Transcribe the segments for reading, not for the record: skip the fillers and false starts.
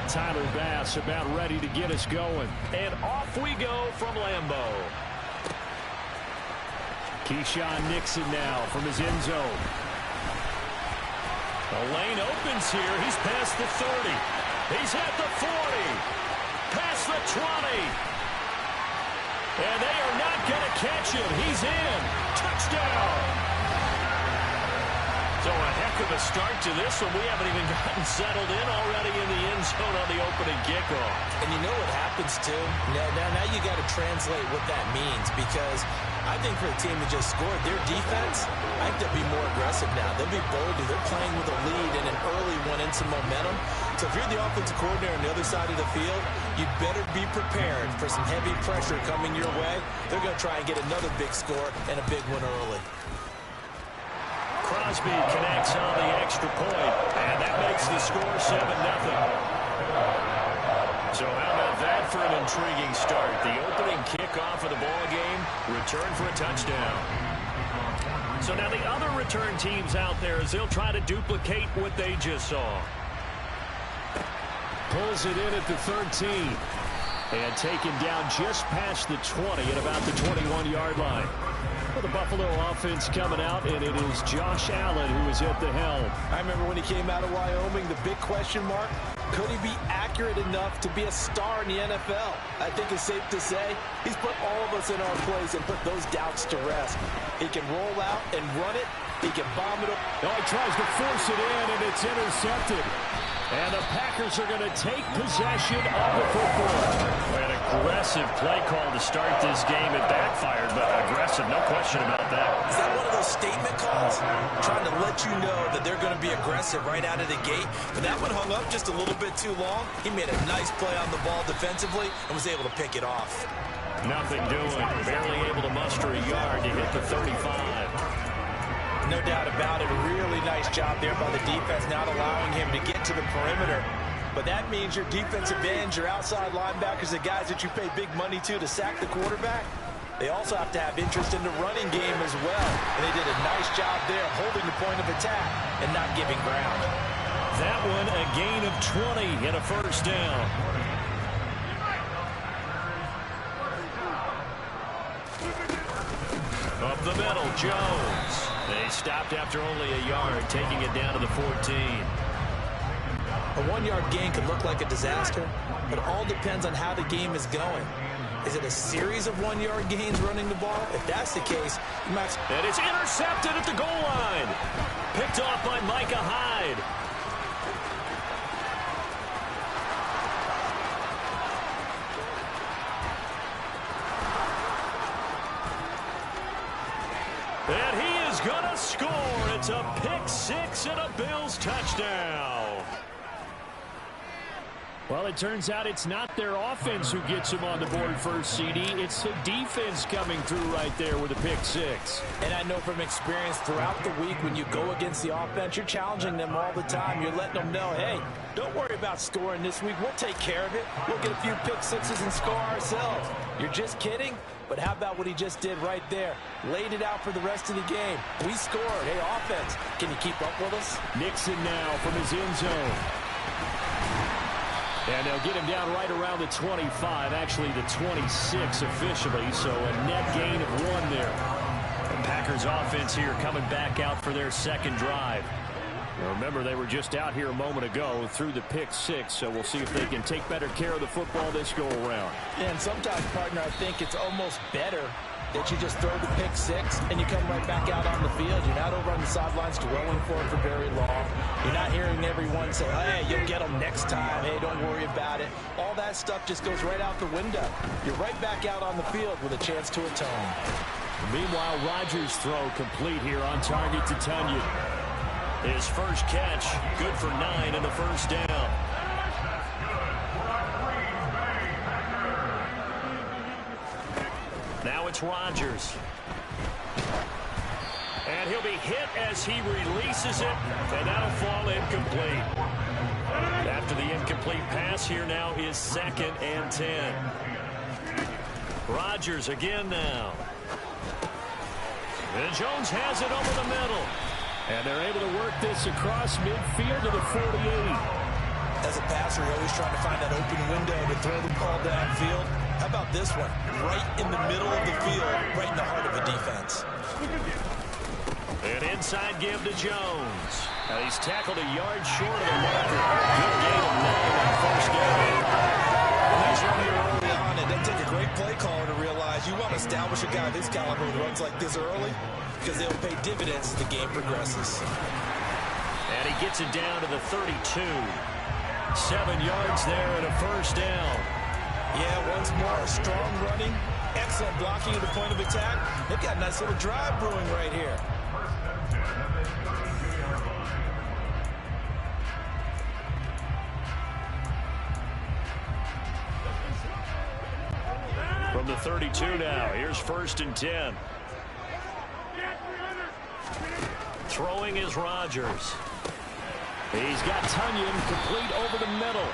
Tyler Bass about ready to get us going. And off we go from Lambeau. Keyshawn Nixon now from his end zone. The lane opens here. He's past the 30. He's at the 40. Past the 20. And they are not going to catch him. He's in. Touchdown. So a heck of a start to this one. We haven't even gotten settled in already in the end zone on the opening kickoff. And you know what happens, too? Now you got to translate what that means, because I think for the team that just scored, their defense, I think they'll be more aggressive now. They'll be bolder. They're playing with a lead and an early one and some momentum. So if you're the offensive coordinator on the other side of the field, you better be prepared for some heavy pressure coming your way. They're going to try and get another big score and a big one early. Crosby connects on the extra point, and that makes the score 7-0. So how about that for an intriguing start? The opening kickoff of the ball game, return for a touchdown. So now the other return teams out there, as they'll try to duplicate what they just saw. Pulls it in at the 13. And taken down just past the 20 at about the 21-yard line. For the Buffalo offense coming out, and it is Josh Allen who is at the helm. I remember when he came out of Wyoming, the big question mark, could he be accurate enough to be a star in the NFL? I think it's safe to say he's put all of us in our place and put those doubts to rest. He can roll out and run it. He can bomb it up. Oh, he tries to force it in, and it's intercepted. And the Packers are going to take possession of the football. An aggressive play call to start this game. It backfired, but aggressive, no question about that. Is that one of those statement calls? Trying to let you know that they're going to be aggressive right out of the gate. But that one hung up just a little bit too long. He made a nice play on the ball defensively and was able to pick it off. Nothing doing. Barely able to muster a yard to hit the 35. No doubt about it. A really nice job there by the defense, not allowing him to get to the perimeter. But that means your defensive ends, your outside linebackers, the guys that you pay big money to sack the quarterback, they also have to have interest in the running game as well. And they did a nice job there holding the point of attack and not giving ground. That one a gain of 20 and a first down. Up the middle, Jones. They stopped after only a yard, taking it down to the 14. A one-yard gain could look like a disaster, but it all depends on how the game is going. Is it a series of one-yard gains running the ball? If that's the case, you might... And it's intercepted at the goal line. Picked off by Micah Hyde. And he is going to score. It's a pick-6 and a Bills touchdown. Well, it turns out it's not their offense who gets them on the board first, CD. It's the defense coming through right there with a pick-6. And I know from experience throughout the week when you go against the offense, you're challenging them all the time. You're letting them know, hey, don't worry about scoring this week. We'll take care of it. We'll get a few pick-6s and score ourselves. You're just kidding? But how about what he just did right there? Laid it out for the rest of the game. We scored. Hey, offense, can you keep up with us? Nixon now from his end zone. And they'll get him down right around the 25, actually the 26 officially, so a net gain of 1 there. The Packers offense here coming back out for their second drive. Remember, they were just out here a moment ago through the pick-6, so we'll see if they can take better care of the football this go-around. And sometimes, partner, I think it's almost better that you just throw the pick-6 and you come right back out on the field. You're not over on the sidelines dwelling for it for very long. You're not hearing everyone say, hey, you'll get them next time. Hey, don't worry about it. All that stuff just goes right out the window. You're right back out on the field with a chance to atone. Meanwhile, Rodgers' throw complete here on target to Tunyon. His first catch, good for 9 and a first down. Now it's Rodgers. And he'll be hit as he releases it, and that'll fall incomplete. After the incomplete pass, here now is 2nd and 10. Rodgers again now. And Jones has it over the middle. And they're able to work this across midfield to the 48. As a passer, you're always trying to find that open window to throw the ball downfield. How about this one? Right in the middle of the field, right in the heart of a defense. An inside give to Jones. And he's tackled a yard short of the marker. Good gain of 9 on first down. Nice run here early on. It doesn't take a great play caller to realize you want to establish a guy of this caliber with runs like this early because they'll pay dividends as the game progresses. And he gets it down to the 32. 7 yards there and a first down. Yeah, once more, strong running, excellent blocking at the point of attack. They've got a nice little drive brewing right here. From the 32 now, here's 1st and 10. Throwing is Rodgers. He's got Tunyon complete over the middle.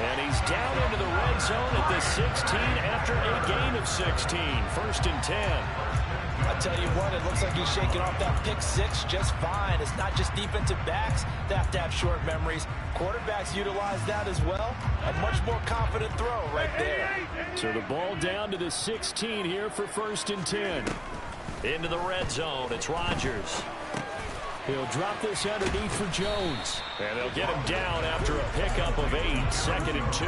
And he's down into the red zone at the 16 after a gain of 16. 1st and 10. I tell you what, it looks like he's shaking off that pick six just fine. It's not just defensive backs that have to have short memories. Quarterbacks utilize that as well. A much more confident throw right there. So the ball down to the 16 here for 1st and 10. Into the red zone, it's Rodgers. He'll drop this underneath for Jones. And they'll get him down after a pickup of 8, 2nd and 2.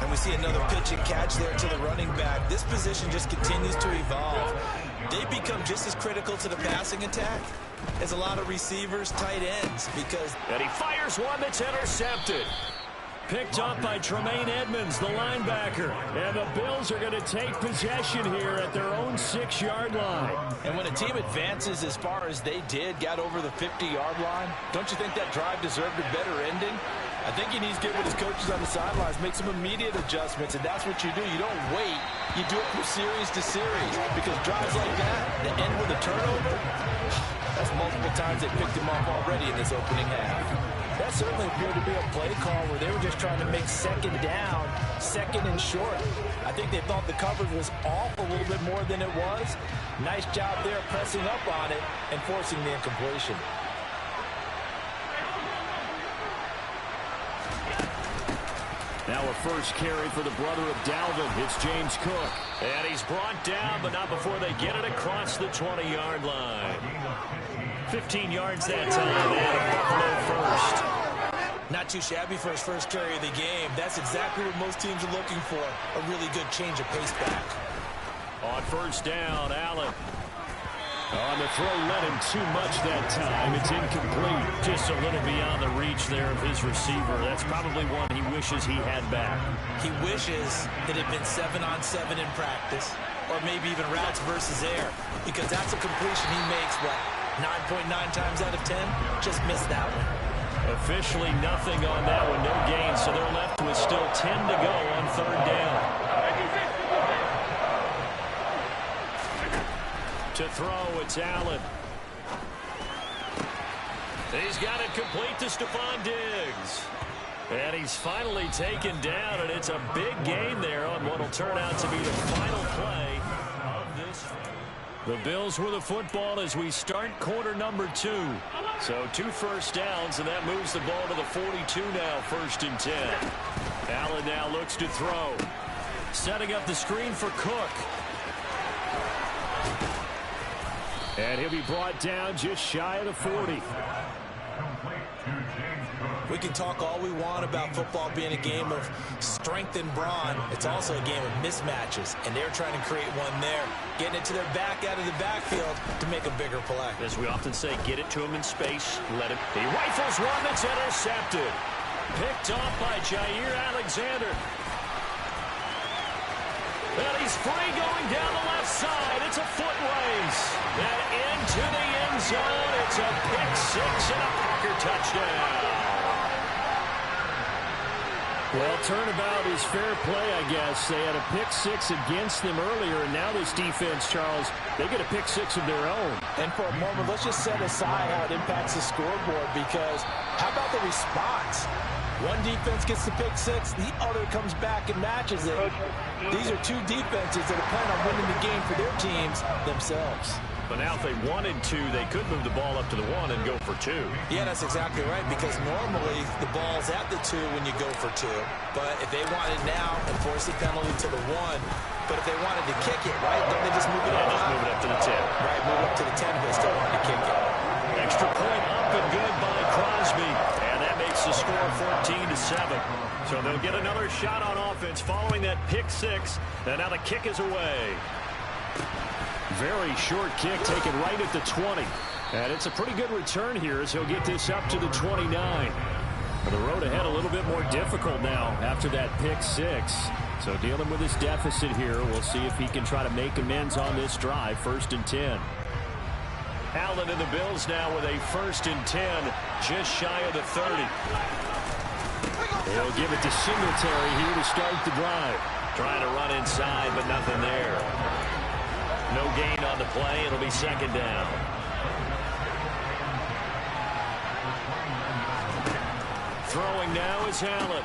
And we see another pitch and catch there to the running back. This position just continues to evolve. They become just as critical to the passing attack as a lot of receivers, tight ends, because... And he fires one that's intercepted. Picked up by Tremaine Edmonds, the linebacker. And the Bills are going to take possession here at their own 6-yard line. And when a team advances as far as they did, got over the 50-yard line, don't you think that drive deserved a better ending? I think he needs to get with his coaches on the sidelines, make some immediate adjustments, and that's what you do. You don't wait. You do it from series to series, because drives like that, that end with a turnover, that's multiple times they picked him off already in this opening half. That certainly appeared to be a play call where they were just trying to make 2nd down, 2nd and short. I think they thought the coverage was off a little bit more than it was. Nice job there pressing up on it and forcing the incompletion. Now a first carry for the brother of Dalvin. It's James Cook. And he's brought down, but not before they get it across the 20-yard line. 15 yards that time, and a Buffalo first. Not too shabby for his first carry of the game. That's exactly what most teams are looking for, a really good change of pace back. On 1st down, Allen. On the throw, led him too much that time. It's incomplete. Just a little beyond the reach there of his receiver. That's probably one he wishes he had back. He wishes it had been 7-on-7 in practice, or maybe even routes versus air, because that's a completion he makes, what, 9.9 times out of 10? Just missed that one. Officially nothing on that one, no gain, so they're left with still 10 to go on 3rd down. To throw, it's Allen. He's got it complete to Stephon Diggs. And he's finally taken down, and it's a big gain there on what will turn out to be the final play of this. The Bills with the football as we start quarter number 2. So 2 first downs, and that moves the ball to the 42 now, 1st and 10. Allen now looks to throw. Setting up the screen for Cook. And he'll be brought down just shy of the 40. We can talk all we want about football being a game of strength and brawn. It's also a game of mismatches, and they're trying to create one there, getting it to their back out of the backfield to make a bigger play. As we often say, get it to him in space, let him. He rifles one that's intercepted. Picked off by Jair Alexander. And he's free going down the left side. It's a foot race. And into the end zone. It's a pick 6 and a Packer touchdown. Well, turnabout is fair play, I guess. They had a pick 6 against them earlier, and now this defense, Charles, they get a pick 6 of their own. And for a moment, let's just set aside how it impacts the scoreboard, because how about the response? One defense gets the pick 6, the other comes back and matches it. These are two defenses that are planning on winning the game for their teams themselves. But now if they wanted to, they could move the ball up to the 1 and go for 2. Yeah, that's exactly right, because normally the ball's at the 2 when you go for 2. But if they want it now, enforce the penalty to the 1. But if they wanted to kick it, right, don't they just move it up? Just move it up to the 10. Right, move it up to the 10 if they still wanted to kick it. Extra point up and good by Crosby. And that makes the score 14-7. So they'll get another shot on offense following that pick 6. And now the kick is away. Very short kick taken right at the 20. And it's a pretty good return here as he'll get this up to the 29. The road ahead a little bit more difficult now after that pick 6. So dealing with his deficit here, we'll see if he can try to make amends on this drive. 1st and 10. Allen and the Bills now with a 1st and 10, just shy of the 30. They'll give it to Singletary here to start the drive. Trying to run inside, but nothing there. No gain on the play. It'll be 2nd down. Throwing now is Allen.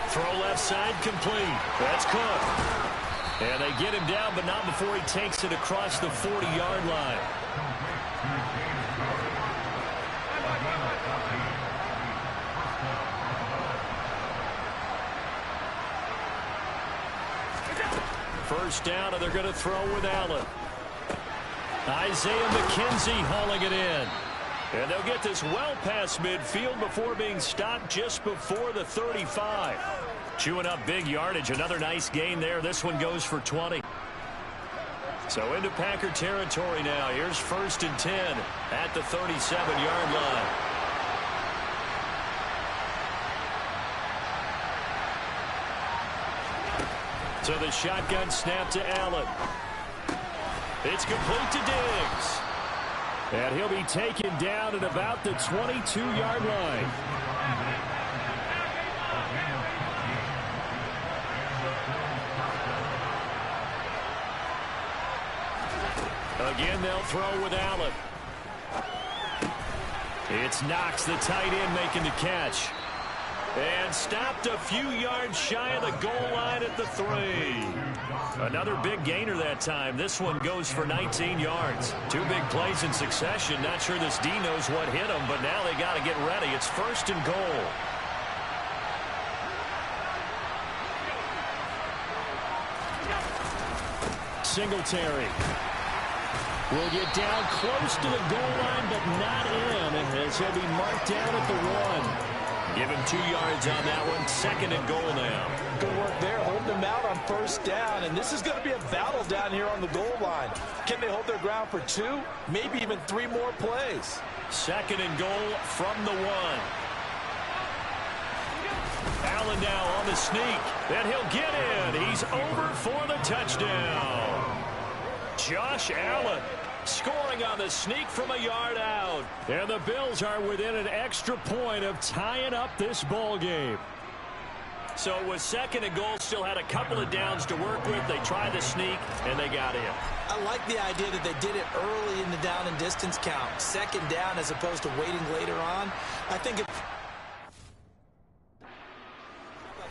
Throw left side complete. That's Cook. And they get him down, but not before he takes it across the 40-yard line. First down, and they're going to throw with Allen. Isaiah McKenzie hauling it in. And they'll get this well past midfield before being stopped just before the 35. Chewing up big yardage. Another nice gain there. This one goes for 20. So into Packer territory now. Here's 1st and 10 at the 37-yard line. So the shotgun snap to Allen. It's complete to Diggs. And he'll be taken down at about the 22-yard line. Again, they'll throw with Allen. It's Knox, the tight end, making the catch. And stopped a few yards shy of the goal line at the 3. Another big gainer that time. This one goes for 19 yards. 2 big plays in succession. Not sure this D knows what hit him, but now they got to get ready. It's 1st and goal. Singletary will get down close to the goal line, but not in, as he'll be marked down at the 1. Give him 2 yards on that one. 2nd and goal now. Good work there, holding them out on 1st down. And this is going to be a battle down here on the goal line. Can they hold their ground for 2? Maybe even 3 more plays. 2nd and goal from the 1. Allen now on the sneak. And he'll get in. He's over for the touchdown. Josh Allen scoring on the sneak from a yard out. And the Bills are within an extra point of tying up this ball game. So it was 2nd and goal, still had a couple of downs to work with. They tried the sneak, and they got in. I like the idea that they did it early in the down and distance count. 2nd down as opposed to waiting later on. I think if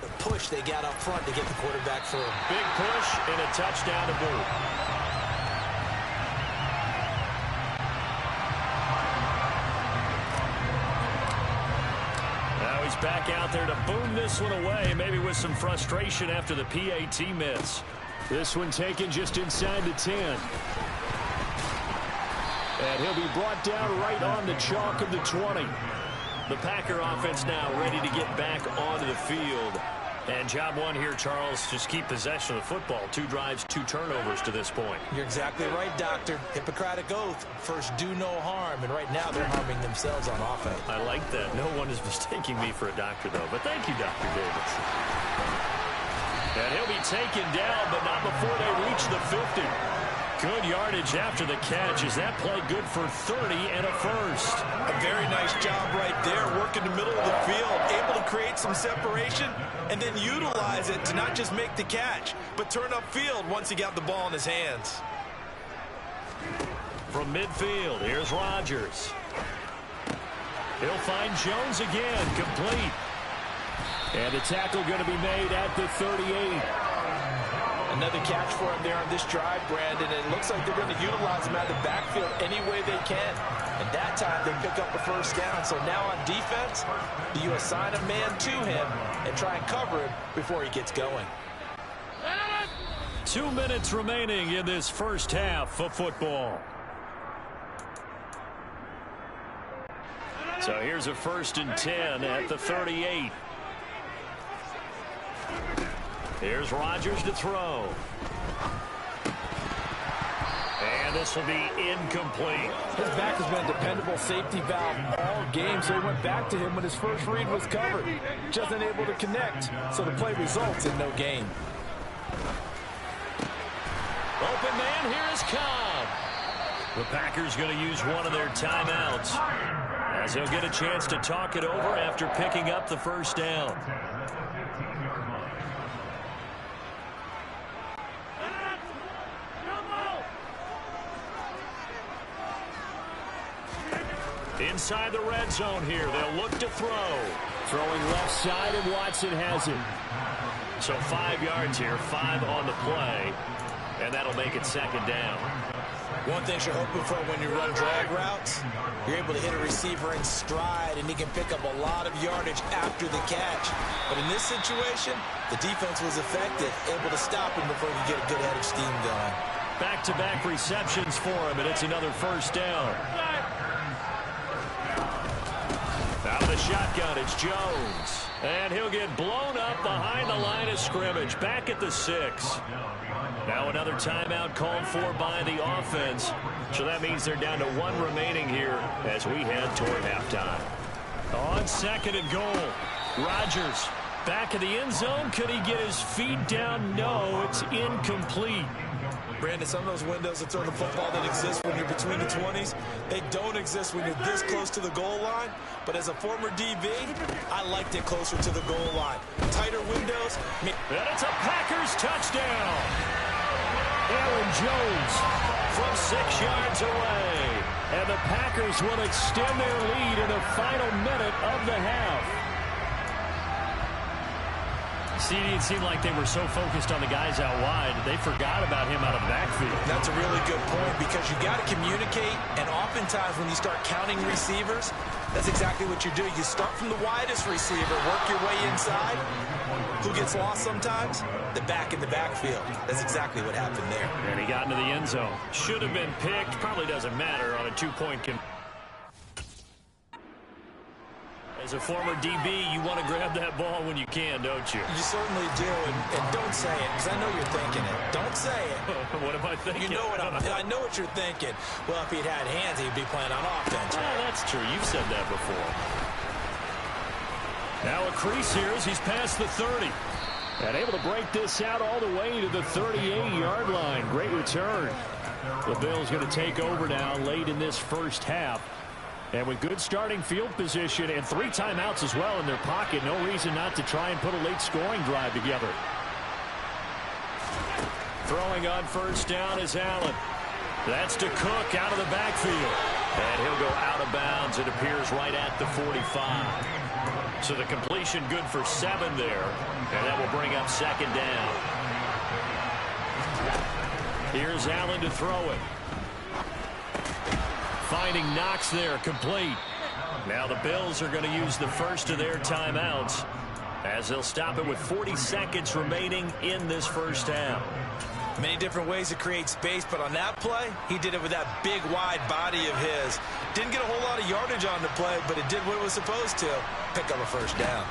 the push they got up front to get the quarterback through. Big push and a touchdown to boot. He's back out there to boom this one away, maybe with some frustration after the PAT miss. This one taken just inside the 10. And he'll be brought down right on the chalk of the 20. The Packer offense now ready to get back onto the field. And job one here, Charles, just keep possession of the football. 2 drives, 2 turnovers to this point. You're exactly right, Doctor. Hippocratic oath. First, do no harm. And right now, they're harming themselves on offense. I like that. No one is mistaking me for a doctor, though. But thank you, Dr. Davis. And he'll be taken down, but not before they reach the 50. Good yardage after the catch. Is that play good for 30 and a first? A very nice job right there, working the middle of the field, able to create some separation, and then utilize it to not just make the catch, but turn upfield once he got the ball in his hands. From midfield, here's Rodgers. He'll find Jones again, complete. And the tackle going to be made at the 38. Another catch for him there on this drive, Brandon. And it looks like they're going to utilize him out of the backfield any way they can. And that time they pick up a first down. So now on defense, you assign a man to him and try and cover him before he gets going. 2 minutes remaining in this first half of football. So here's a 1st and 10 at the 38. Here's Rodgers to throw. And this will be incomplete. His back has been a dependable safety valve all game, so he went back to him when his first read was covered. Just unable to connect, so the play results in no gain. Open man, here is Cobb. The Packers going to use one of their timeouts, as he'll get a chance to talk it over after picking up the first down. Inside the red zone here, they'll look to throw. Throwing left side, and Watson has it. So 5 yards here, 5 on the play, and that'll make it 2nd down. One thing you're hoping for when you run drag routes, you're able to hit a receiver in stride, and he can pick up a lot of yardage after the catch. But in this situation, the defense was effective, able to stop him before he could get a good head of steam going. Back-to-back receptions for him, and it's another first down. Out of the shotgun, it's Jones. And he'll get blown up behind the line of scrimmage, back at the 6. Now another timeout called for by the offense. So that means they're down to 1 remaining here as we head toward halftime. On 2nd and goal, Rodgers back in the end zone. Could he get his feet down? No, it's incomplete. Brandon, some of those windows to throw the football that exist when you're between the 20s, they don't exist when you're this close to the goal line. But as a former DB, I liked it closer to the goal line. Tighter windows. And it's a Packers touchdown. Aaron Jones from 6 yards away. And the Packers will extend their lead in the final minute of the half. It seemed like they were so focused on the guys out wide, they forgot about him out of the backfield. That's a really good point, because you got to communicate, and oftentimes when you start counting receivers, that's exactly what you do. You start from the widest receiver, work your way inside. Who gets lost sometimes? The back in the backfield. That's exactly what happened there. And he got into the end zone. Should have been picked. Probably doesn't matter on a 2-point conversion. As a former DB, you want to grab that ball when you can, don't you? You certainly do, and don't say it, because I know you're thinking it. Don't say it. What am I thinking? You know what I know what you're thinking. Well, if he'd had hands, he'd be playing on offense. Right? That's true. You've said that before. Now a crease here as he's past the 30. And able to break this out all the way to the 38-yard line. Great return. The Bills going to take over now late in this first half. And with good starting field position and 3 timeouts as well in their pocket, no reason not to try and put a late scoring drive together. Throwing on first down is Allen. That's to Cook out of the backfield. And he'll go out of bounds. It appears right at the 45. So the completion good for 7 there. And that will bring up 2nd down. Here's Allen to throw it. Finding Knox there, complete. Now the Bills are going to use the first of their timeouts as they'll stop it with 40 seconds remaining in this first half. Many different ways to create space, but on that play, he did it with that big, wide body of his. Didn't get a whole lot of yardage on the play, but it did what it was supposed to. Pick up a first down.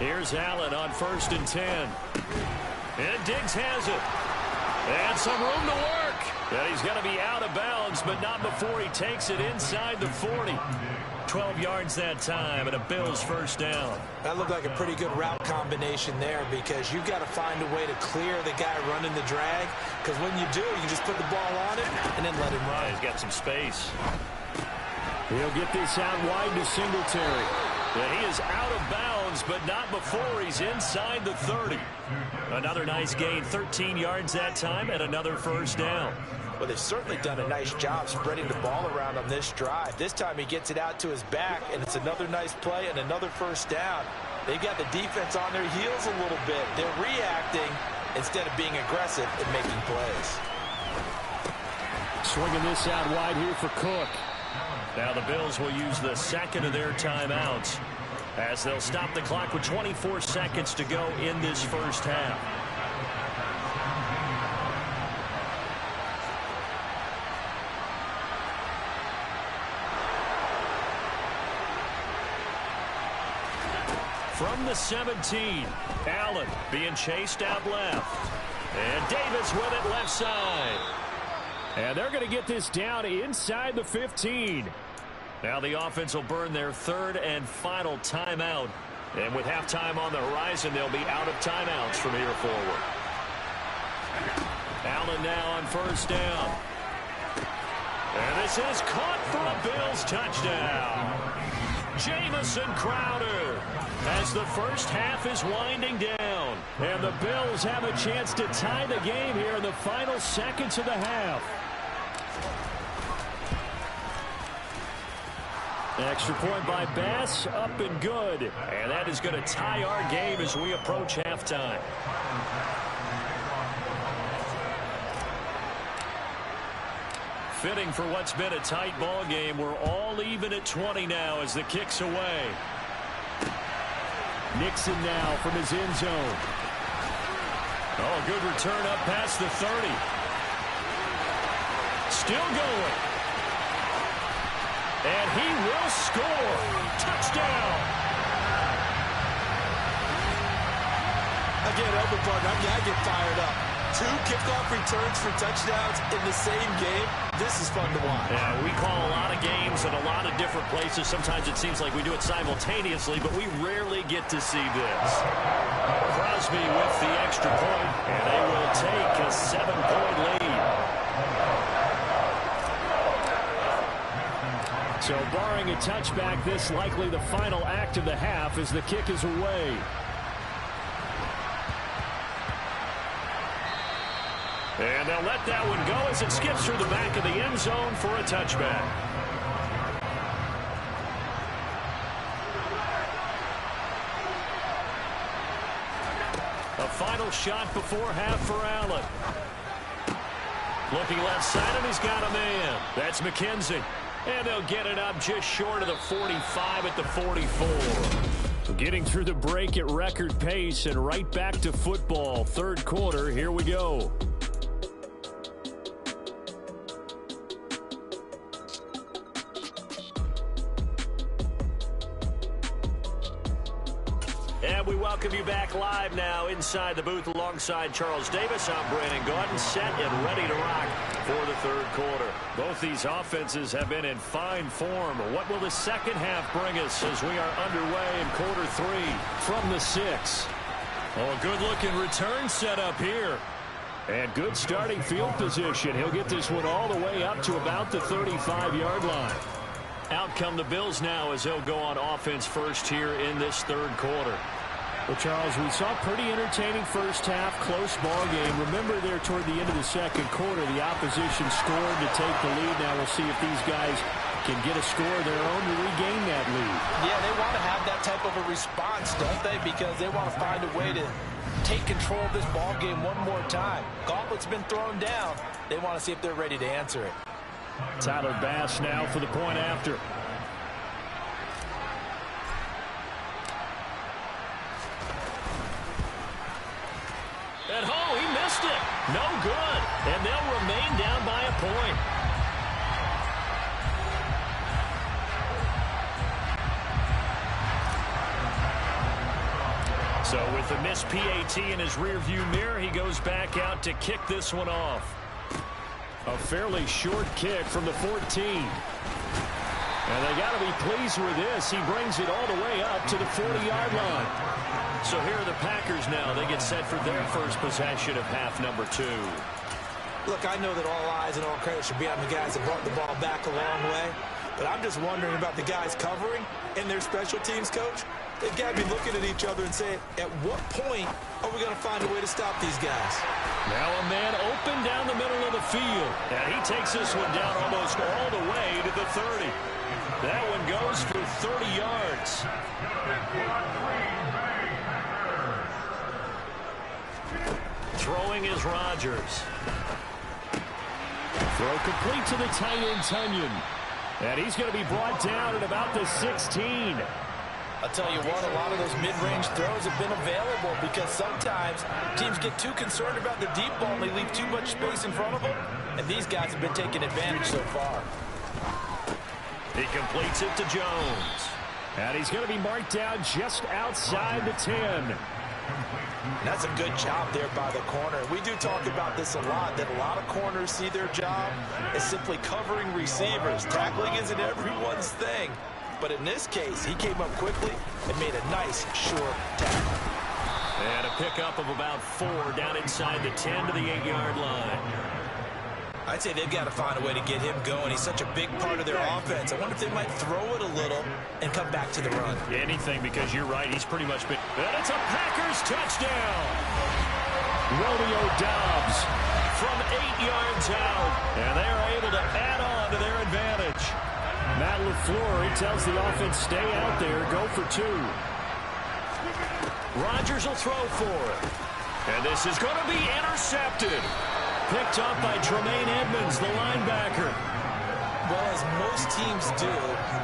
Here's Allen on 1st and 10. And Diggs has it. And some room to work. And he's going to be out of bounds, but not before he takes it inside the 40. 12 yards that time, and a Bills first down. That looked like a pretty good route combination there, because you've got to find a way to clear the guy running the drag, because when you do, you just put the ball on him and then let him run. He's got some space. He'll get this out wide to Singletary. And he is out of bounds, but not before he's inside the 30. Another nice gain, 13 yards that time, and another first down. Well, they've certainly done a nice job spreading the ball around on this drive. This time he gets it out to his back, and it's another nice play and another first down. They've got the defense on their heels a little bit. They're reacting, instead of being aggressive and making plays. Swinging this out wide here for Cook. Now the Bills will use the second of their timeouts as they'll stop the clock with 24 seconds to go in this first half. From the 17, Allen being chased out left. And Davis with it left side. And they're going to get this down inside the 15. Now the offense will burn their third and final timeout. And with halftime on the horizon, they'll be out of timeouts from here forward. Allen now on first down. And this is caught for a Bills touchdown. Jamison Crowder as the first half is winding down. And the Bills have a chance to tie the game here in the final seconds of the half. Extra point by Bass, up and good. And that is going to tie our game as we approach halftime. Fitting for what's been a tight ball game. We're all even at 20 now as the kick's away. Nixon now from his end zone. Oh, good return up past the 30. Still going. And he will score. Touchdown. Again, Elbow partner, I get fired up. 2 kickoff returns for touchdowns in the same game. This is fun to watch. Yeah, we call a lot of games at a lot of different places. Sometimes it seems like we do it simultaneously, but we rarely get to see this. Crosby with the extra point, and they will take a 7-point lead. So barring a touchback, this likely the final act of the half as the kick is away. And they'll let that one go as it skips through the back of the end zone for a touchback. A final shot before half for Allen. Looking left side, and he's got a man. That's McKenzie. And they'll get it up just short of the 45 at the 44. Getting through the break at record pace and right back to football. Third quarter, here we go. And we welcome you back live now inside the booth alongside Charles Davis. I'm Brandon Gaudin, set and ready to rock for the third quarter. Both these offenses have been in fine form. What will the second half bring us as we are underway in quarter 3 from the 6? Oh, a good-looking return set up here. And good starting field position. He'll get this one all the way up to about the 35-yard line. Out come the Bills now as they'll go on offense first here in this third quarter. Well, Charles, we saw a pretty entertaining first half, close ball game. Remember there toward the end of the second quarter, the opposition scored to take the lead. Now we'll see if these guys can get a score of their own to regain that lead. Yeah, they want to have that type of a response, don't they? Because they want to find a way to take control of this ball game one more time. Gauntlet's been thrown down. They want to see if they're ready to answer it. Tyler Bass now for the point after. And oh, he missed it. No good. And they'll remain down by a point. So with the missed PAT in his rearview mirror, he goes back out to kick this one off. A fairly short kick from the 14. And they got to be pleased with this. He brings it all the way up to the 40-yard line. So here are the Packers now. They get set for their first possession of half number 2. Look, I know that all eyes and all credit should be on the guys that brought the ball back a long way. But I'm just wondering about the guys covering and their special teams coach. They've got to be looking at each other and saying, at what point are we going to find a way to stop these guys? Now a man open down the middle of the field. And he takes this one down almost all the way to the 30. That one goes for 30 yards. throwing is Rodgers. Throw complete to the tight end, Tunyon. And he's going to be brought down at about the 16. I'll tell you what, a lot of those mid-range throws have been available because sometimes teams get too concerned about the deep ball and they leave too much space in front of them. And these guys have been taking advantage so far. He completes it to Jones. And he's going to be marked down just outside the 10. And that's a good job there by the corner. We do talk about this a lot, that a lot of corners see their job as simply covering receivers. Tackling isn't everyone's thing. But in this case, he came up quickly and made a nice, short tackle. And a pickup of about 4 down inside the 10 to the 8-yard line. I'd say they've got to find a way to get him going. He's such a big part of their offense. I wonder if they might throw it a little and come back to the run. Anything, because you're right. He's pretty much been... And it's a Packers touchdown. Romeo Doubs From 8 yards out. And they are able to add on to their advantage. Matt LaFleur, he tells the offense, stay out there, go for 2. Rodgers will throw for it. And this is going to be intercepted. Picked up by Tremaine Edmonds, the linebacker. Well, as most teams do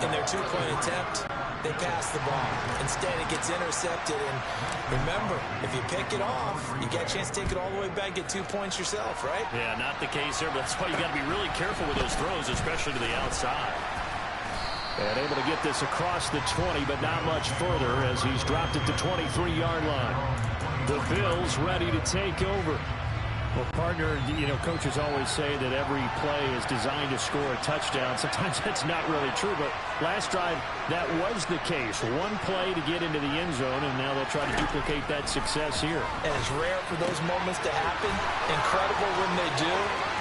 in their 2-point attempt, they pass the ball. Instead, it gets intercepted. And remember, if you pick it off, you get a chance to take it all the way back, get 2 points yourself, right? Yeah, not the case there, but that's why you got to be really careful with those throws, especially to the outside. And able to get this across the 20, but not much further as he's dropped it to 23-yard line. The Bills ready to take over. Well, partner, you know, coaches always say that every play is designed to score a touchdown. Sometimes that's not really true, but last drive, that was the case. One play to get into the end zone, and now they'll try to duplicate that success here. And it's rare for those moments to happen. Incredible when they do.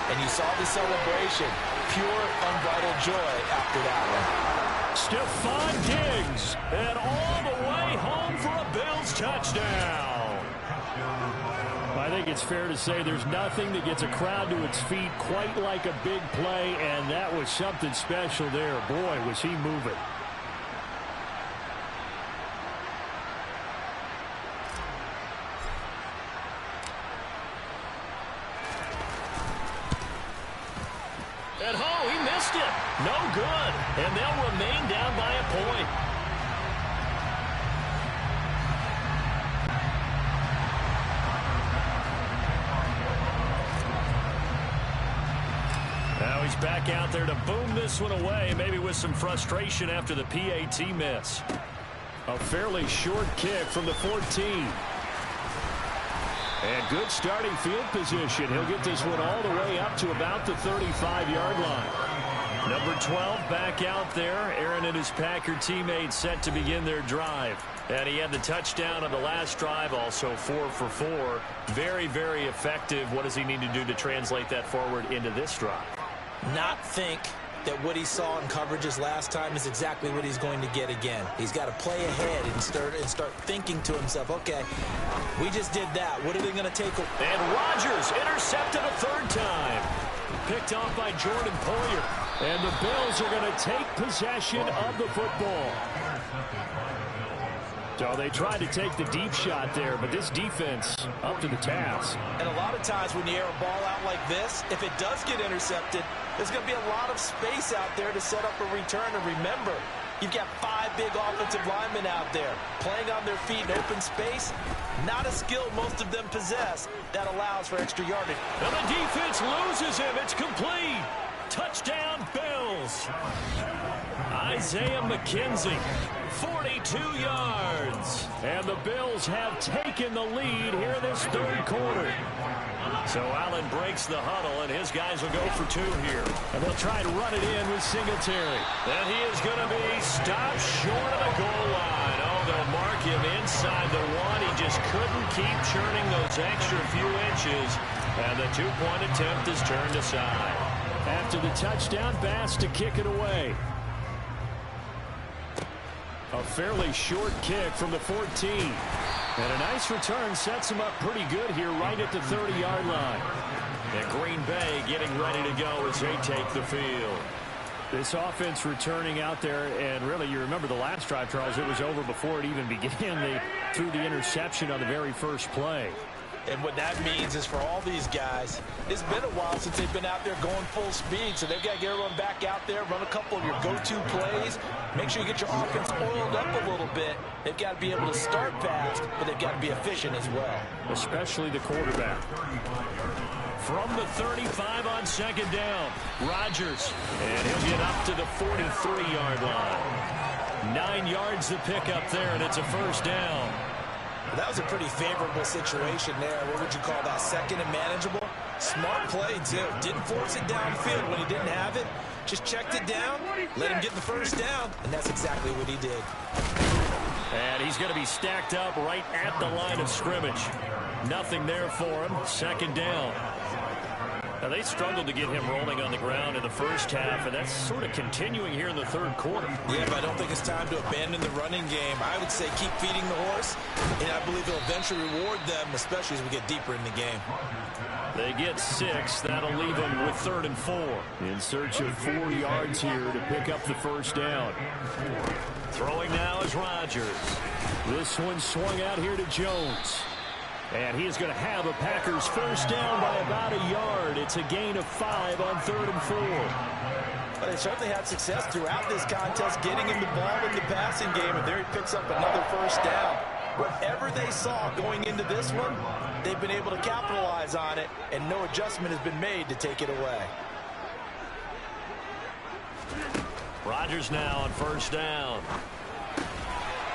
And you saw the celebration. Pure, unbridled joy after that one. Stephon Diggs, and all the way home for a Bills touchdown. I think it's fair to say there's nothing that gets a crowd to its feet quite like a big play, and that was something special there. Boy, was he moving. And he missed it. No good. And they'll remain down by a point. Now he's back out there to boom this one away, maybe with some frustration after the PAT miss. A fairly short kick from the 14. And good starting field position. He'll get this one all the way up to about the 35-yard line. Number 12 back out there. Aaron and his Packer teammates set to begin their drive. And he had the touchdown on the last drive, also 4 for 4. Very, very effective. What does he need to do to translate that forward into this drive? Not think that what he saw in coverages last time is exactly what he's going to get again. He's got to play ahead and start thinking to himself, okay, we just did that. What are they going to take? And Rodgers intercepted a 3rd time. Picked off by Jordan Poyer. And the Bills are going to take possession of the football. So they tried to take the deep shot there, but this defense up to the task. And a lot of times when you air a ball out like this, if it does get intercepted, there's going to be a lot of space out there to set up a return. And remember, you've got 5 big offensive linemen out there playing on their feet in open space. Not a skill most of them possess that allows for extra yardage. And the defense loses him. It's complete. Touchdown, Bills. Isaiah McKenzie, 42 yards. And the Bills have taken the lead here in this 3rd quarter. So Allen breaks the huddle, and his guys will go for 2 here. And they'll try to run it in with Singletary. And he is going to be stopped short of the goal line. Oh, they'll mark him inside the 1. He just couldn't keep churning those extra few inches. And the 2-point attempt is turned aside. After the touchdown, Bass to kick it away. A fairly short kick from the 14. And a nice return sets him up pretty good here right at the 30-yard line. And Green Bay getting ready to go as they take the field. This offense returning out there, and really, you remember the last drive, Charles, it was over before it even began. They threw the interception on the very first play. And what that means is for all these guys, it's been a while since they've been out there going full speed, so they've got to get everyone back out there, run a couple of your go-to plays, make sure you get your offense oiled up a little bit. They've got to be able to start fast, but they've got to be efficient as well. Especially the quarterback. From the 35 on second down, Rodgers, and he'll get up to the 43-yard line. 9 yards to pick up there, and it's a first down. That was a pretty favorable situation there. What would you call that? Second and manageable? Smart play, too. Didn't force it downfield when he didn't have it. Just checked it down, let him get the first down, and that's exactly what he did. And he's going to be stacked up right at the line of scrimmage. Nothing there for him. Second down. Now, they struggled to get him rolling on the ground in the first half, and that's sort of continuing here in the third quarter. Yeah, but I don't think it's time to abandon the running game. I would say keep feeding the horse, and I believe it'll eventually reward them, especially as we get deeper in the game. They get 6. That'll leave them with 3rd and 4. In search of 4 yards here to pick up the first down. Throwing now is Rodgers. This one swung out here to Jones. And he is going to have a Packers first down by about a yard. It's a gain of 5 on 3rd and 4. But they certainly had success throughout this contest getting him the ball in the passing game, and there he picks up another first down. Whatever they saw going into this one, they've been able to capitalize on it, and no adjustment has been made to take it away. Rodgers now on first down.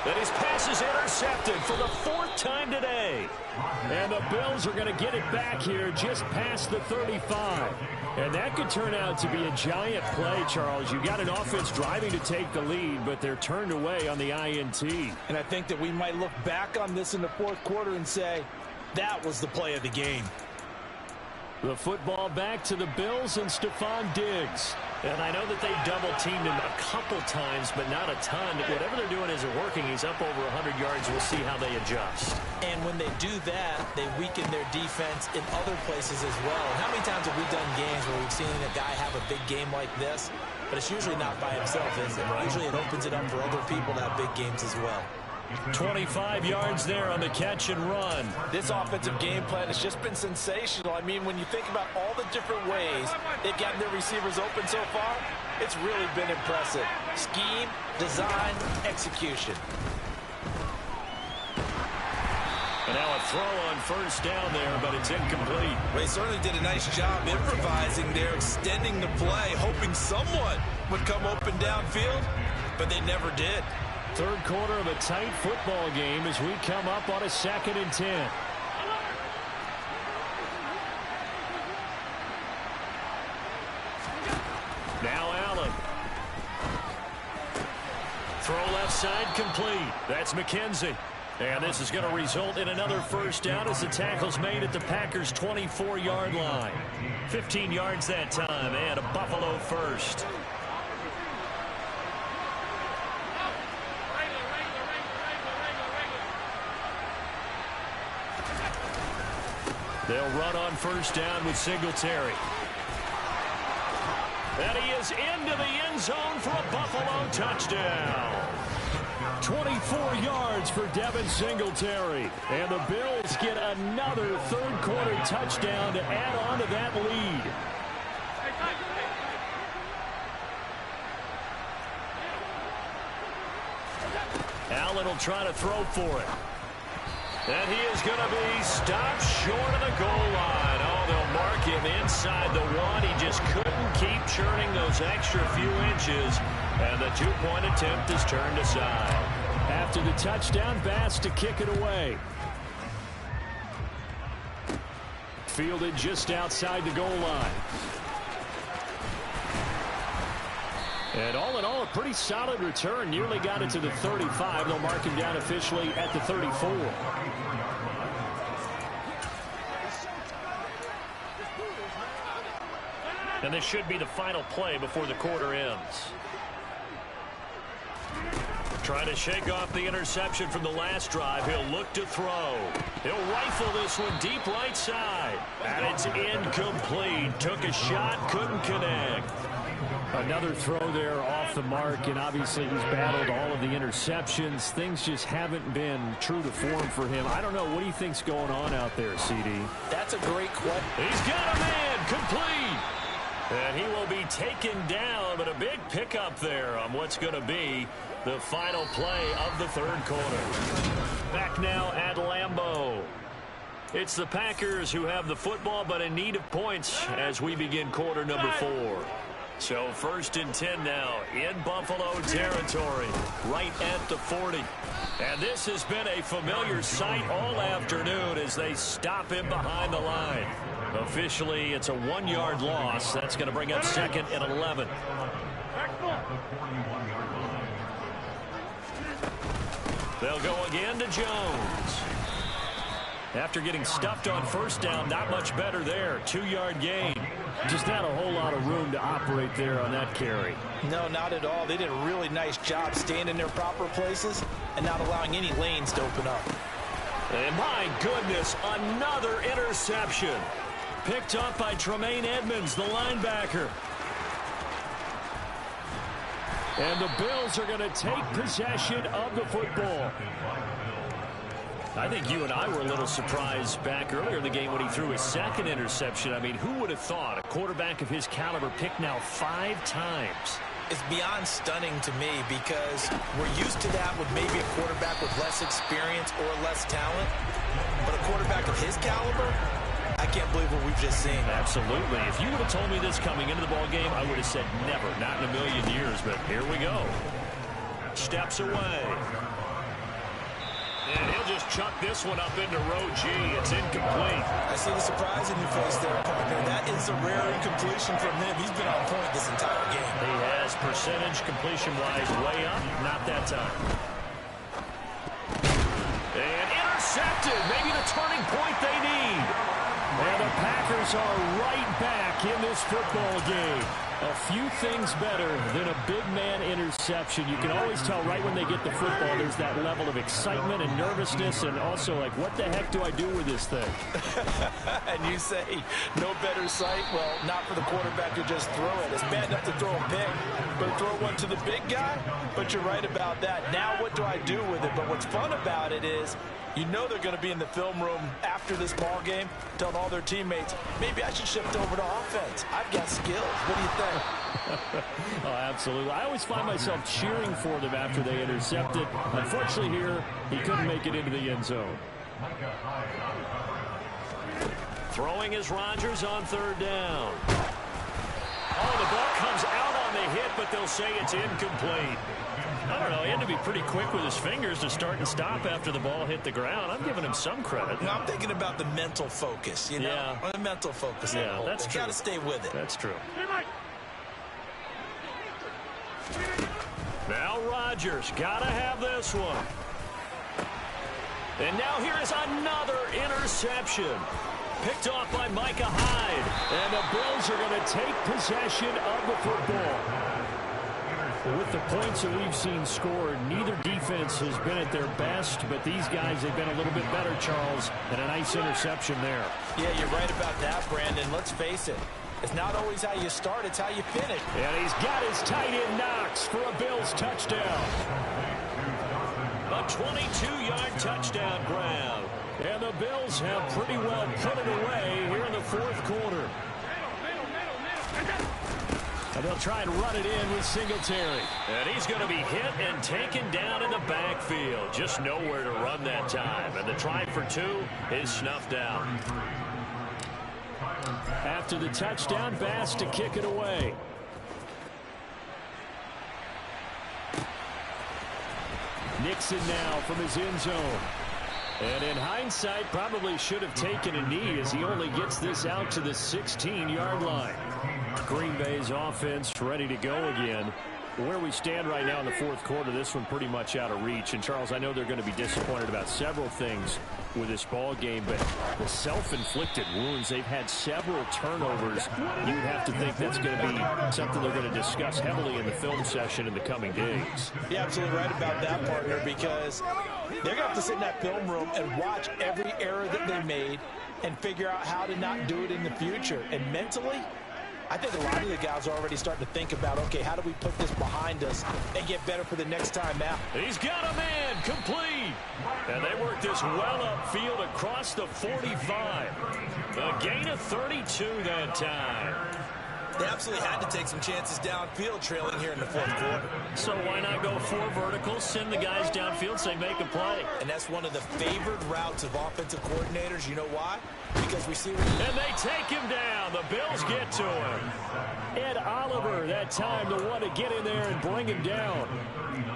And his pass is intercepted for the 4th time today. And the Bills are going to get it back here just past the 35. And that could turn out to be a giant play, Charles. You got an offense driving to take the lead, but they're turned away on the INT. And I think that we might look back on this in the fourth quarter and say, that was the play of the game. The football back to the Bills and Stephon Diggs. And I know that they've double-teamed him a couple times, but not a ton. Whatever they're doing isn't working. He's up over 100 yards. We'll see how they adjust. And when they do that, they weaken their defense in other places as well. And how many times have we done games where we've seen a guy have a big game like this? But it's usually not by himself, is it? Usually it opens it up for other people to have big games as well. 25 yards there on the catch and run. This offensive game plan has just been sensational. I mean, when you think about all the different ways they've gotten their receivers open so far, it's really been impressive. Scheme, design, execution. And now a throw on first down there, but it's incomplete. Well, he certainly did a nice job improvising there, extending the play, hoping someone would come open downfield, but they never did. Third quarter of a tight football game as we come up on a 2nd and 10. Now Allen. Throw left side complete. That's McKenzie. And this is going to result in another first down as the tackle's made at the Packers' 24-yard line. 15 yards that time and a Buffalo first. They'll run on first down with Singletary. And he is into the end zone for a Buffalo touchdown. 24 yards for Devin Singletary. And the Bills get another third quarter touchdown to add on to that lead. Allen will try to throw for it. And he is going to be stopped short of the goal line. Oh, they'll mark him inside the 1. He just couldn't keep churning those extra few inches. And the 2-point attempt is turned aside. After the touchdown, Bass to kick it away. Fielded just outside the goal line. And all in all, a pretty solid return. Nearly got it to the 35. They'll mark him down officially at the 34. And this should be the final play before the quarter ends. Trying to shake off the interception from the last drive. He'll look to throw. He'll rifle this one deep right side. And it's incomplete. Took a shot, couldn't connect. Another throw there off the mark, and obviously he's battled all of the interceptions. Things just haven't been true to form for him. I don't know. What do you think's going on out there, CD? That's a great question. He's got a man complete. And he will be taken down, but a big pickup there on what's going to be the final play of the third quarter. Back now at Lambeau. It's the Packers who have the football, but in need of points as we begin quarter number 4. So 1st and 10 now in Buffalo territory, right at the 40. And this has been a familiar sight all afternoon as they stop him behind the line. Officially, it's a 1-yard loss. That's going to bring up 2nd and 11. They'll go again to Jones. After getting stuffed on 1st down, not much better there. 2-yard gain. Just not a whole lot of room to operate there on that carry. No, not at all. They did a really nice job staying in their proper places and not allowing any lanes to open up. And my goodness, another interception. Picked up by Tremaine Edmonds, the linebacker. And the Bills are going to take possession of the football. I think you and I were a little surprised back earlier in the game when he threw his 2nd interception. I mean, who would have thought a quarterback of his caliber picked now 5 times? It's beyond stunning to me because we're used to that with maybe a quarterback with less experience or less talent. But a quarterback of his caliber, I can't believe what we've just seen. Absolutely. If you would have told me this coming into the ball game, I would have said never, not in a million years. But here we go. Steps away. And he'll just chuck this one up into row G. It's incomplete. I see the surprise in your face there, partner. That is a rare incompletion from him. He's been on point this entire game. He has percentage completion-wise way up. Not that time. And intercepted. Maybe the turning point they need. And the Packers are right back in this football game. A few things better than a big man interception. You can always tell right when they get the football, there's that level of excitement and nervousness, and also like, what the heck do I do with this thing? And you say, no better sight? Well, not for the quarterback to just throw it. It's bad enough to throw a pick, but throw one to the big guy? But you're right about that. Now what do I do with it? But what's fun about it is, you know they're going to be in the film room after this ball game telling all their teammates, maybe I should shift over to offense. I've got skills. What do you think? Oh, absolutely. I always find myself cheering for them after they intercept it. Unfortunately here, he couldn't make it into the end zone. Throwing is Rodgers on 3rd down. Oh, the ball comes out on the hit, but they'll say it's incomplete. I don't know. He had to be pretty quick with his fingers to start and stop after the ball hit the ground. I'm giving him some credit. No, I'm thinking about the mental focus, you know? Yeah. The mental focus. Yeah, that's true. Got to stay with it. That's true. Now Rodgers got to have this one. And now here is another interception. Picked off by Micah Hyde. And the Bills are going to take possession of the football. With the points that we've seen scored, neither defense has been at their best, but these guys have been a little bit better, Charles, and a nice interception there. Yeah, you're right about that, Brandon. Let's face it. It's not always how you start, it's how you finish. And he's got his tight end Knox for a Bills touchdown. A 22-yard touchdown grab. And the Bills have pretty well put it away here in the 4th quarter. And they'll try and run it in with Singletary. And he's going to be hit and taken down in the backfield. Just nowhere to run that time. And the try for 2 is snuffed out. After the touchdown, Bass to kick it away. Nixon now from his end zone. And in hindsight, probably should have taken a knee as he only gets this out to the 16-yard line. Green Bay's offense ready to go again. Where we stand right now in the 4th quarter, this one pretty much out of reach. And, Charles, I know they're going to be disappointed about several things with this ball game, but the self-inflicted wounds, they've had several turnovers. You would have to think that's going to be something they're going to discuss heavily in the film session in the coming days. You're absolutely right about that, partner, because they're going to have to sit in that film room and watch every error that they made and figure out how to not do it in the future. And mentally, I think a lot of the guys are already starting to think about, okay, how do we put this behind us and get better for the next time out? He's got a man, complete. And they work this well upfield across the 45. A gain of 32 that time. They absolutely had to take some chances downfield trailing here in the fourth quarter. So why not go 4 verticals, send the guys downfield, say make a play? And that's one of the favored routes of offensive coordinators. You know why? Because we see... And they take him down. The Bills get to him. Ed Oliver, that time, the one to get in there and bring him down.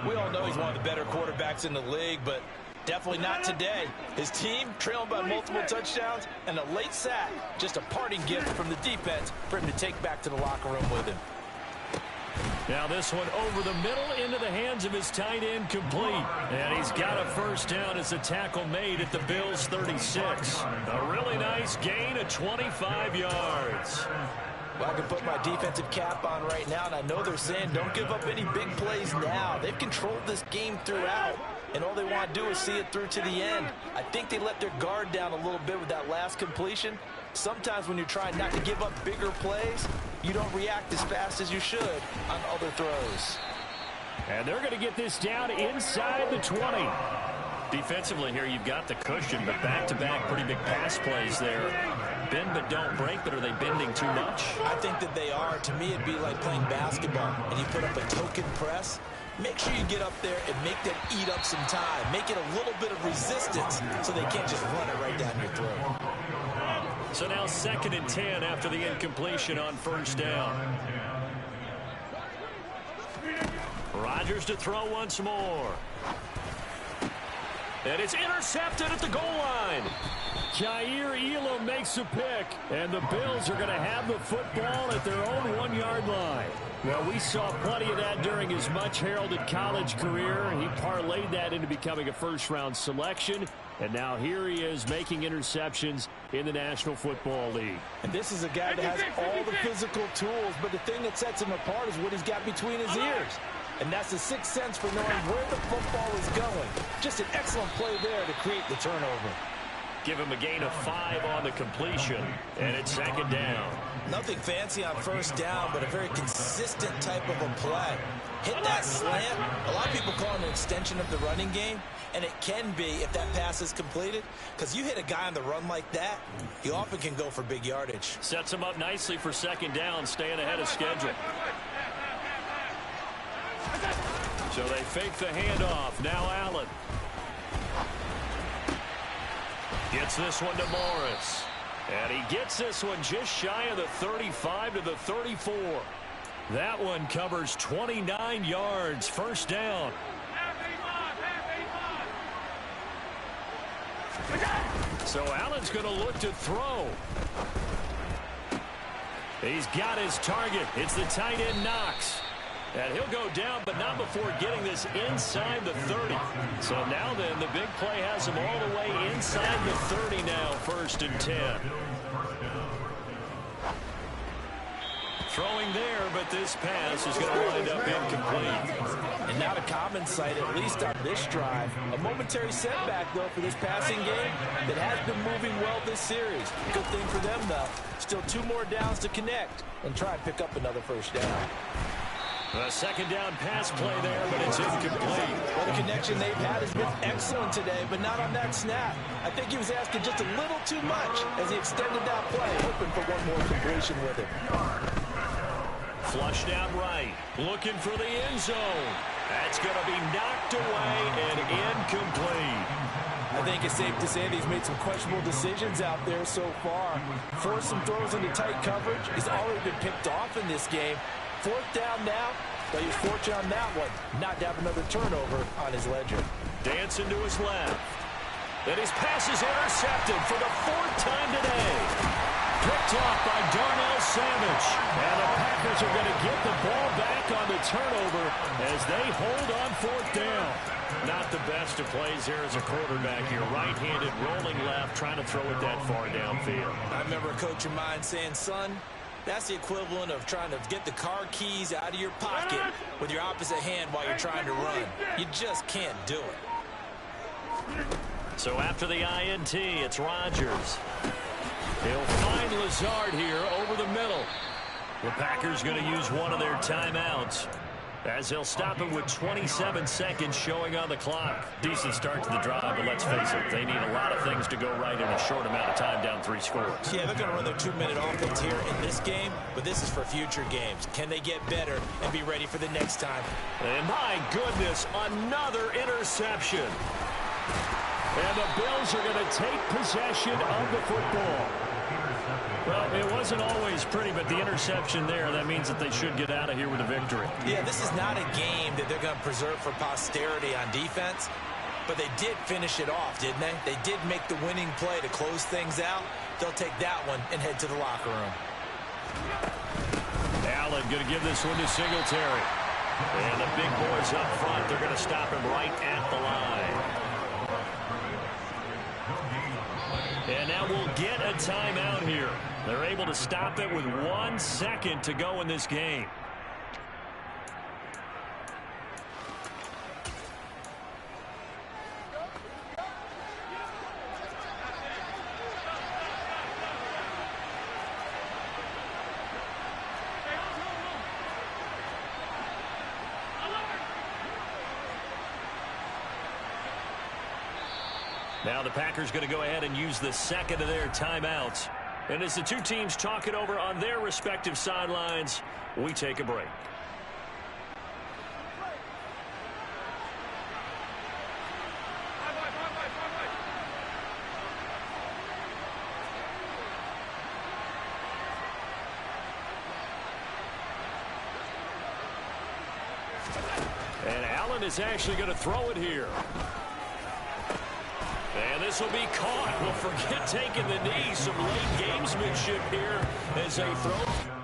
We all know he's one of the better quarterbacks in the league, but definitely not today. His team trailing by multiple touchdowns and a late sack. Just a parting gift from the defense for him to take back to the locker room with him. Now this one over the middle into the hands of his tight end, complete. And he's got a first down as a tackle made at the Bills' 36. A really nice gain of 25 yards. Well, I can put my defensive cap on right now, and I know they're saying don't give up any big plays now. They've controlled this game throughout, and all they want to do is see it through to the end. I think they let their guard down a little bit with that last completion. Sometimes when you're trying not to give up bigger plays, you don't react as fast as you should on other throws. And they're going to get this down inside the 20. Defensively here, you've got the cushion, but back-to-back pretty big pass plays there. Bend but don't break, but are they bending too much? I think that they are. To me, it'd be like playing basketball, and you put up a token press. Make sure you get up there and make them eat up some time. Make it a little bit of resistance so they can't just run it right down your throat. So now 2nd and 10 after the incompletion on first down. Rodgers to throw once more. And it's intercepted at the goal line. Jair Elam makes a pick, and the Bills are going to have the football at their own 1-yard line. Well, we saw plenty of that during his much-heralded college career. He parlayed that into becoming a first-round selection, and now here he is making interceptions in the National Football League. And this is a guy that has all the physical tools, but the thing that sets him apart is what he's got between his ears. And that's the sixth sense for knowing where the football is going. Just an excellent play there to create the turnover. Give him a gain of 5 on the completion, and it's 2nd down. Nothing fancy on first down, but a very consistent type of a play. Hit that slant. A lot of people call it an extension of the running game, and it can be if that pass is completed, because you hit a guy on the run like that, you often can go for big yardage. Sets him up nicely for 2nd down, staying ahead of schedule. So they fake the handoff. Now Allen. Gets this one to Morris. And he gets this one just shy of the 35 to the 34. That one covers 29 yards. First down. So Allen's going to look to throw. He's got his target. It's the tight end Knox. And he'll go down, but not before getting this inside the 30. So now then, the big play has him all the way inside the 30 now, 1st and 10. Throwing there, but this pass is going to wind up incomplete. And not a common sight, at least on this drive. A momentary setback, though, for this passing game that has been moving well this series. Good thing for them, though. Still 2 more downs to connect and try and pick up another first down. A 2nd down pass play there, but it's incomplete. Well, the connection they've had has been excellent today, but not on that snap. I think he was asking just a little too much as he extended that play, hoping for one more completion with it. Flushed out right, looking for the end zone. That's going to be knocked away and incomplete. I think it's safe to say that he's made some questionable decisions out there so far. Forced some throws into tight coverage. He's already been picked off in this game. 4th down now, but he's fortunate on that one, not to have another turnover on his ledger. Dancing to his left. And his pass is intercepted for the 4th time today. Picked off by Darnell Savage. And the Packers are going to get the ball back on the turnover as they hold on 4th down. Not the best of plays here as a quarterback here. Right-handed, rolling left, trying to throw it that far downfield. I remember a coach of mine saying, son, that's the equivalent of trying to get the car keys out of your pocket with your opposite hand while you're trying to run. You just can't do it. So after the INT, it's Rodgers. He'll find Lazard here over the middle. The Packers going to use one of their timeouts, as they'll stop it with 27 seconds showing on the clock. Decent start to the drive, but let's face it, they need a lot of things to go right in a short amount of time, down 3 scores. Yeah, they're going to run their 2-minute offense here in this game, but this is for future games. Can they get better and be ready for the next time? And my goodness, another interception. And the Bills are going to take possession of the football. Well, it wasn't always pretty, but the interception there, that means that they should get out of here with a victory. Yeah, this is not a game that they're going to preserve for posterity on defense, but they did finish it off, didn't they? They did make the winning play to close things out. They'll take that one and head to the locker room. Allen going to give this one to Singletary. And the big boys up front, they're going to stop him right at the line. And now we'll get a timeout here. They're able to stop it with 1 second to go in this game. Now the Packers going to go ahead and use the second of their timeouts. And as the two teams talk it over on their respective sidelines, we take a break. And Allen is actually going to throw it here. And this will be caught. Well, forget taking the knee. Some late gamesmanship here as they throw.